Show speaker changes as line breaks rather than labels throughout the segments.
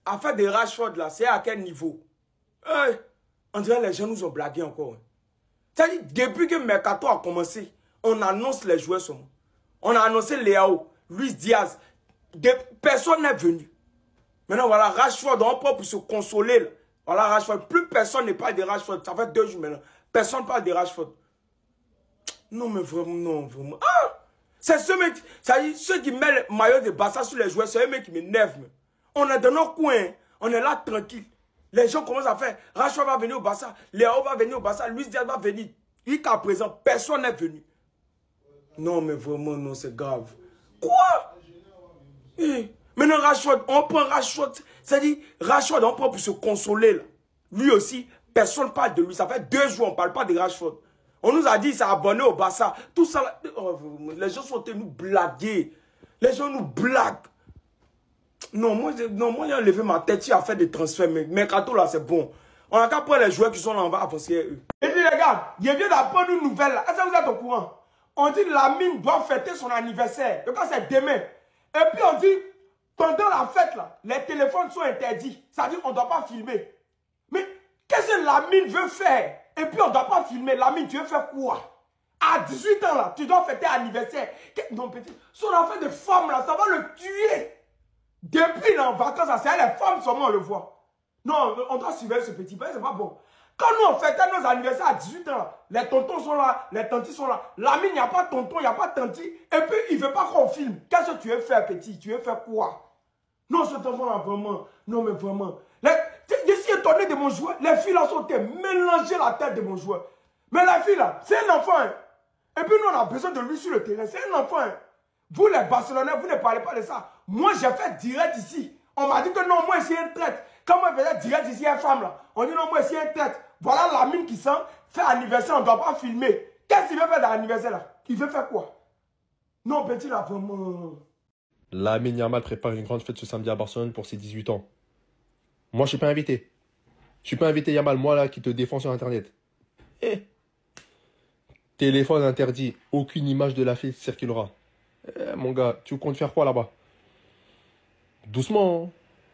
affaire de Rashford là, c'est à quel niveau? On dirait que les gens nous ont blagué encore. C'est-à-dire, depuis que Mercato a commencé, on annonce les joueurs seulement. On a annoncé Léao, Luis Diaz. Personne n'est venu. Maintenant, voilà, Rashford, on peut pour se consoler. Là. Voilà, Rashford. Plus personne ne parle de Rashford. Ça fait 2 jours maintenant. Personne ne parle de Rashford. Non, mais vraiment, non, vraiment. Ah! C'est ce mec, ceux qui mettent le maillot de Barça sur les joueurs, c'est eux qui m'énervent. On est dans nos coins, on est là tranquille. Les gens commencent à faire, Rashford va venir au Barça, Léo va venir au Barça, Luis Diaz va venir. Jusqu'à présent, personne n'est venu. Non, mais vraiment, non, c'est grave. Quoi? Maintenant, Rashford, on prend Rashford, c'est-à-dire, Rashford, on prend pour se consoler. Là. Lui aussi, personne ne parle de lui. Ça fait 2 jours, on ne parle pas de Rashford. On nous a dit qu'il s'est abonné au Barça. Tout ça, là, les gens sont venus nous blaguer. Les gens nous blaguent. Non, moi j'ai levé ma tête, il a fait des transferts. Mais Mercato, là, c'est bon. On a qu'à prendre les joueurs qui sont là, on va avancer eux. Et puis, les gars, je viens d'apprendre une nouvelle. Est-ce que vous êtes au courant? On dit que Lamine doit fêter son anniversaire. Et quand c'est demain. Et puis, on dit, pendant la fête, là, les téléphones sont interdits. Ça veut dire qu'on ne doit pas filmer. Mais qu'est-ce que Lamine veut faire? Et puis, on ne doit pas filmer. Lamine, tu veux faire quoi? À 18 ans, là, tu dois fêter anniversaire. Non, petit, son affaire de femme, là, ça va le tuer. Depuis, là, en vacances, c'est les femmes seulement, on le voit. Non, on doit suivre ce petit peu, c'est pas bon. Quand nous, on fêtait nos anniversaires à 18 ans, là, les tontons sont là, les tantis sont là. Lamine, il n'y a pas de tonton, il n'y a pas de tanti. Et puis, il ne veut pas qu'on filme. Qu'est-ce que tu veux faire, petit? Tu veux faire quoi? Non, cet enfant-là, vraiment. Non, mais vraiment. Je suis étonné de mon joueur. Les filles là sont mélangées la tête de mon joueur. Mais la fille là, c'est un enfant. Hein. Et puis nous, on a besoin de lui sur le terrain. C'est un enfant. Hein. Vous, les Barcelonais, vous ne parlez pas de ça. Moi, j'ai fait direct ici. On m'a dit que non, moi, c'est un traite. Quand moi, je faisais direct ici, une femme là. On dit non, moi, c'est un traite. Voilà Lamine qui sent, fait anniversaire, on ne doit pas filmer. Qu'est-ce qu'il veut faire dans l'anniversaire là? Il veut faire quoi? Non, petit là, vraiment.
Lamine Yamal prépare une grande fête ce samedi à Barcelone pour ses 18 ans. Moi, je ne suis pas invité. Je suis pas invité, Yamal, moi là, qui te défend sur Internet. Téléphone interdit. Aucune image de la fille circulera. Mon gars, tu comptes faire quoi là-bas? Doucement. Hein.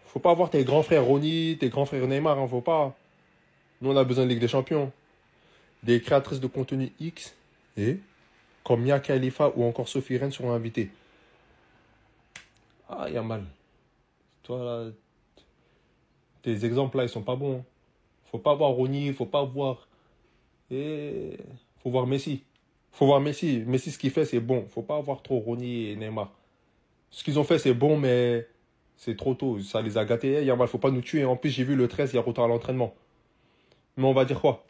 Faut pas avoir tes grands frères Ronny, tes grands frères Neymar. Hein, faut pas. Nous, on a besoin de Ligue des Champions. Des créatrices de contenu X. Comme Mia Khalifa ou encore Sophie Rennes seront invités. Ah, Yamal. Toi là... Tes exemples là, ils sont pas bons. Hein. Faut pas voir Ronny, faut pas voir... Faut voir Messi. Faut voir Messi. Messi, ce qu'il fait, c'est bon. Faut pas voir trop Ronny et Neymar. Ce qu'ils ont fait, c'est bon, mais c'est trop tôt. Ça les a gâtés. Yamal, faut pas nous tuer. En plus, j'ai vu le 13, il y a retour à l'entraînement. Mais on va dire quoi?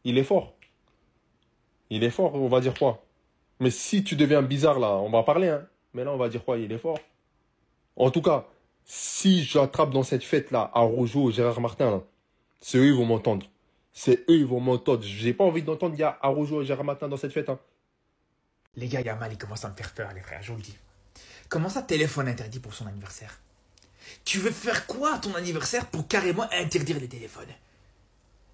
Il est fort. Il est fort, on va dire quoi? Mais si tu deviens bizarre, là, on va parler, hein. Mais là, on va dire quoi? Il est fort. En tout cas, si j'attrape dans cette fête-là, à Rojo, Gérard Martin, là, c'est eux, ils vont m'entendre. C'est eux, ils vont m'entendre. J'ai pas envie d'entendre il y a Arojo et Gérard Martin dans cette fête. Hein.
Les gars, Yamal, il commence à me faire peur, les frères, je vous le dis. Comment ça, téléphone interdit pour son anniversaire? Tu veux faire quoi à ton anniversaire pour carrément interdire les téléphones?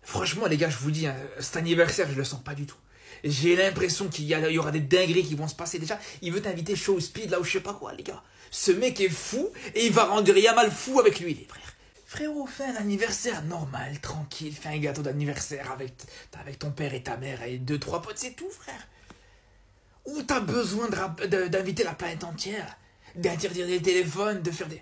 Franchement, les gars, je vous dis, hein, cet anniversaire, je le sens pas du tout. J'ai l'impression qu'il y aura des dingueries qui vont se passer. Déjà, il veut t'inviter show speed, là où je sais pas quoi, les gars. Ce mec est fou et il va rendre Yamal fou avec lui, les frères. Frérot, fais un anniversaire normal, tranquille, fais un gâteau d'anniversaire avec ton père et ta mère et 2-3 potes, c'est tout, frère. Ou t'as besoin d'inviter la planète entière, d'interdire les téléphones, de faire des...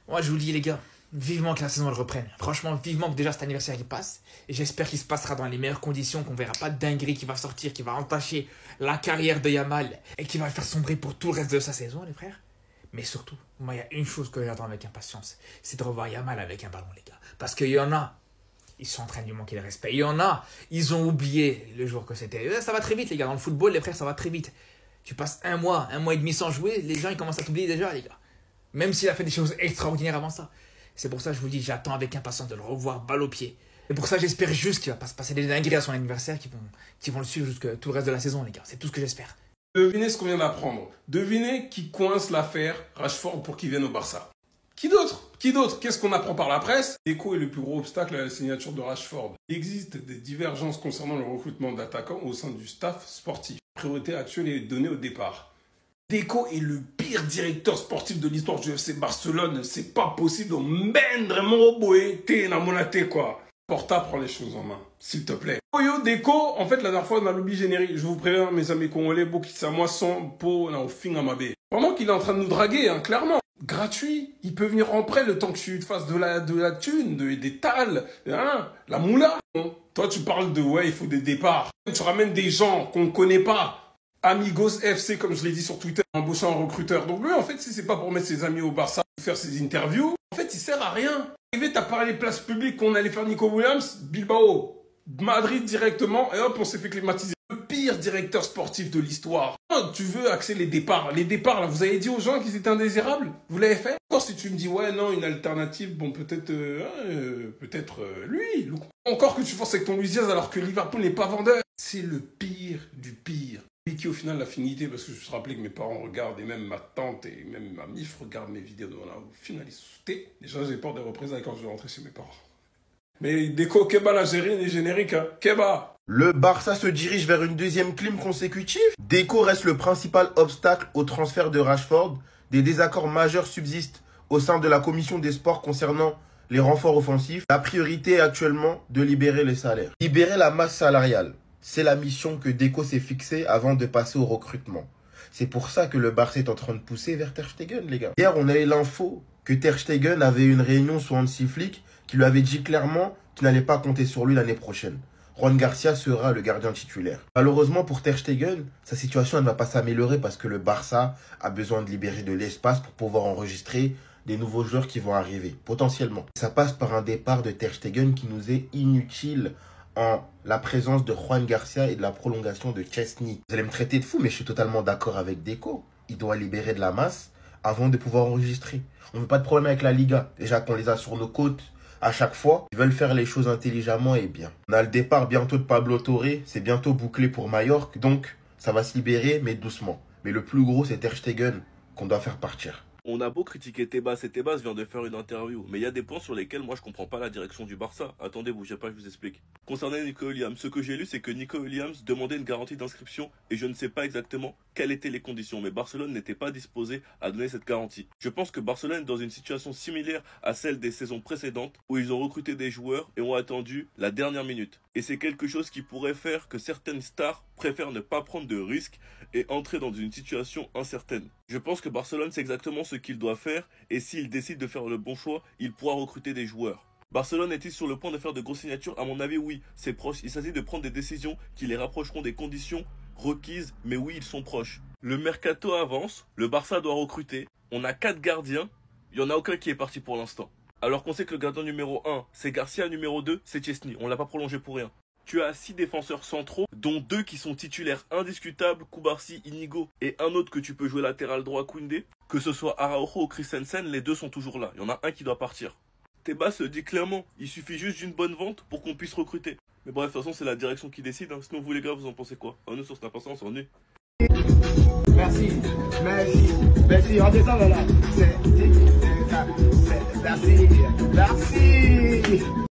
Moi, je vous le dis, les gars, vivement que la saison elle reprenne. Franchement, vivement que déjà cet anniversaire il passe. Et j'espère qu'il se passera dans les meilleures conditions, qu'on verra pas de dinguerie qui va sortir, qui va entacher la carrière de Yamal et qui va le faire sombrer pour tout le reste de sa saison, les frères. Mais surtout, moi, il y a une chose que j'attends avec impatience, c'est de revoir Yamal avec un ballon, les gars. Parce qu'il y en a, ils sont en train de lui manquer de respect. Il y en a, ils ont oublié le jour que c'était. Ça va très vite, les gars. Dans le football, les frères, ça va très vite. Tu passes un mois et demi sans jouer, les gens, ils commencent à t'oublier déjà, les gars. Même s'il a fait des choses extraordinaires avant ça. C'est pour ça que je vous dis, j'attends avec impatience de le revoir balle au pied. Et pour ça, j'espère juste qu'il va pas se passer des dingueries à son anniversaire qui vont le suivre jusqu'à tout le reste de la saison, les gars. C'est tout ce que j'espère.
Devinez ce qu'on vient d'apprendre. Devinez qui coince l'affaire Rashford pour qu'il vienne au Barça. Qui d'autre? Qu'est-ce qu'on apprend par la presse? Deco est le plus gros obstacle à la signature de Rashford. Il existe des divergences concernant le recrutement d'attaquants au sein du staff sportif. La priorité actuelle est donnée au départ. Deco est le pire directeur sportif de l'histoire du FC Barcelone. C'est pas possible. On mène vraiment au boé. T'es na monate, quoi. Porta prend les choses en main, s'il te plaît. Yo, Deco, en fait, la dernière fois, on a lobby générique. Je vous préviens, mes amis congolais, beaucoup de ça, moi, sans peau, au fin à ma baie. Vraiment qu'il est en train de nous draguer, hein, clairement. Gratuit. Il peut venir en prêt le temps que tu te fasses de la thune, des tales, hein, la moula. Toi, tu parles de, ouais, il faut des départs. Tu ramènes des gens qu'on ne connaît pas. Amigos FC, comme je l'ai dit sur Twitter, embauchant un recruteur. Donc lui, en fait, si c'est pas pour mettre ses amis au Barça, faire ses interviews, en fait, il sert à rien. T'as parlé des places publiques qu'on allait faire Nico Williams, Bilbao, Madrid directement, et hop, on s'est fait climatiser. Le pire directeur sportif de l'histoire. Tu veux axer les départs. Les départs, là, vous avez dit aux gens qu'ils étaient indésirables? Vous l'avez fait? Encore si tu me dis, ouais, non, une alternative, bon, peut-être lui. Encore que tu forces avec ton Luis Diaz alors que Liverpool n'est pas vendeur. C'est le pire du pire. Lui qui au final l'a finité, parce que je me rappelais que mes parents regardent, et même ma tante et même ma mif regardent mes vidéos. Voilà, au final, ils sauté. Déjà, j'ai peur des représailles quand je vais rentrer chez mes parents. Mais Deco, Keba, la générique, hein. Keba.
Le Barça se dirige vers une deuxième clim consécutive. Deco reste le principal obstacle au transfert de Rashford. Des désaccords majeurs subsistent au sein de la commission des sports concernant les renforts offensifs. La priorité est actuellement de libérer les salaires. Libérer la masse salariale. C'est la mission que Deco s'est fixée avant de passer au recrutement. C'est pour ça que le Barça est en train de pousser vers Ter Stegen, les gars. Hier, on a eu l'info que Ter Stegen avait une réunion sous Hansi Flick qui lui avait dit clairement qu'il n'allait pas compter sur lui l'année prochaine. Juan Garcia sera le gardien titulaire. Malheureusement pour Ter Stegen, sa situation ne va pas s'améliorer parce que le Barça a besoin de libérer de l'espace pour pouvoir enregistrer des nouveaux joueurs qui vont arriver, potentiellement. Ça passe par un départ de Ter Stegen qui nous est inutile en la présence de Juan Garcia et de la prolongation de Chesney. Vous allez me traiter de fou, mais je suis totalement d'accord avec Deco. Il doit libérer de la masse avant de pouvoir enregistrer. On ne veut pas de problème avec la Liga. Déjà qu'on les a sur nos côtes à chaque fois. Ils veulent faire les choses intelligemment et bien. On a le départ bientôt de Pablo Torre. C'est bientôt bouclé pour Mallorca. Donc, ça va se libérer, mais doucement. Mais le plus gros, c'est Ter Stegen qu'on doit faire partir.
On a beau critiquer Tebas, et Tebas vient de faire une interview, mais il y a des points sur lesquels moi je comprends pas la direction du Barça. Attendez, bougez pas, je vous explique. Concernant Nico Williams, ce que j'ai lu c'est que Nico Williams demandait une garantie d'inscription et je ne sais pas exactement quelles étaient les conditions, mais Barcelone n'était pas disposé à donner cette garantie. Je pense que Barcelone est dans une situation similaire à celle des saisons précédentes où ils ont recruté des joueurs et ont attendu la dernière minute. Et c'est quelque chose qui pourrait faire que certaines stars préfèrent ne pas prendre de risques et entrer dans une situation incertaine. Je pense que Barcelone sait exactement ce qu'il doit faire et s'il décide de faire le bon choix, il pourra recruter des joueurs. Barcelone est-il sur le point de faire de grosses signatures? À mon avis, oui, c'est proche. Il s'agit de prendre des décisions qui les rapprocheront des conditions requises, mais oui, ils sont proches. Le mercato avance, le Barça doit recruter. On a 4 gardiens, il n'y en a aucun qui est parti pour l'instant. Alors qu'on sait que le gardien numéro 1, c'est Garcia, numéro 2, c'est Chesney. On ne l'a pas prolongé pour rien. Tu as 6 défenseurs centraux, dont 2 qui sont titulaires indiscutables, Koubarsi, Inigo, et un autre que tu peux jouer latéral droit, Koundé. Que ce soit Araujo ou Christensen, les 2 sont toujours là. Il y en a un qui doit partir. Tebas le dit clairement, il suffit juste d'une bonne vente pour qu'on puisse recruter. Mais bref, de toute façon, c'est la direction qui décide. Hein. Sinon, vous les gars, vous en pensez quoi? Nous, sur Snap, on s'en est.
Merci, redescends là. Merci, merci.